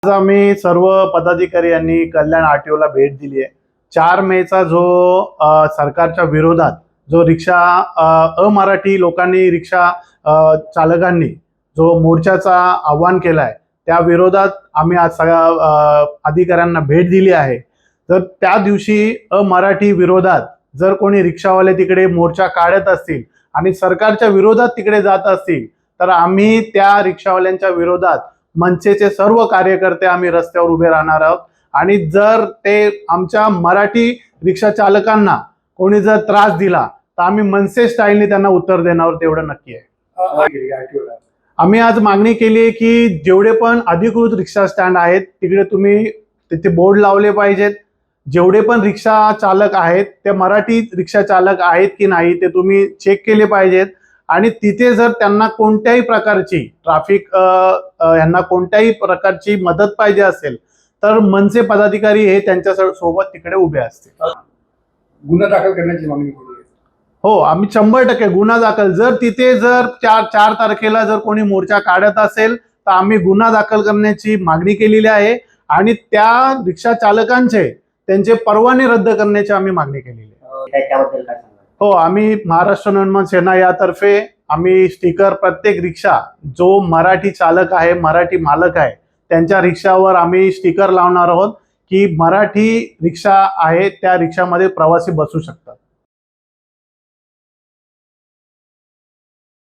आज आम्ही सर्व पदाधिकारी यांनी कल्याण आरटीओला भेट दिली आहे। 4 मेचा जो सरकारच्या विरोधात जो रिक्षा अमराठी लोकांनी रिक्षा चालकांनी जो मोर्चाचा आव्हान केलाय त्या विरोधात आम्ही आज सगळ्या अधिकाऱ्यांना भेट दिली आहे। तर त्या दिवशी अमराठी विरोधात जर कोणी रिक्षावाले तिकडे मोर्चा काढत असतील आणि सरकारच्या विरोधात तिकडे जात असतील तर आम्ही त्या रिक्षावाल्यांच्या विरोधात मनसेचे सर्व कार्यकर्ते आम्ही रस्त्यावर उभे राहणार आहोत। आणि जर ते आमच्या मराठी रिक्षा चालकांना कोणी जर त्रास दिला तर आम्ही मनसे स्टाईलने त्यांना उत्तर देणार, तेवढं नक्की आहे। आम्ही आज मागणी केली आहे की जेवढे पण अधिकृत रिक्षा स्टँड आहेत तिकडे तुम्ही तिथे बोर्ड लावले पाहिजेत। जेवढे पण रिक्षा चालक आहेत ते मराठी रिक्षा चालक आहेत की नाही ते तुम्ही चेक केले पाहिजेत। आणि तिथे जर त्यांना कोणत्याही प्रकारची ट्रॅफिक यांना कोणत्याही प्रकारची मदत पाहिजे असेल तर मनसे पदाधिकारी हे त्यांच्या सोबत तिकडे उभे असतील। गुन्हा दाखल करण्याची मागणी केली आहे। हो, आम्ही 100% गुन्हा दाखल, जर तिथे जर 4 तारखेला जर कोणी मोर्चा काढत असेल तर आम्ही गुन्हा दाखल करण्याची मागणी केलेली आहे। आणि त्या रिक्षा चालकांचे त्यांचे परवाने रद्द करण्याची आम्ही मागणी केलेली आहे। हो, आम्ही महाराष्ट्र नवनिर्माण सेना यातर्फे आम्ही स्टिकर प्रत्येक रिक्षा जो मराठी चालक आहे मराठी मालक आहे त्यांच्या रिक्षावर आम्ही स्टिकर लावणार आहोत की मराठी रिक्षा आहे त्या रिक्षामध्ये प्रवासी बसू शकतात।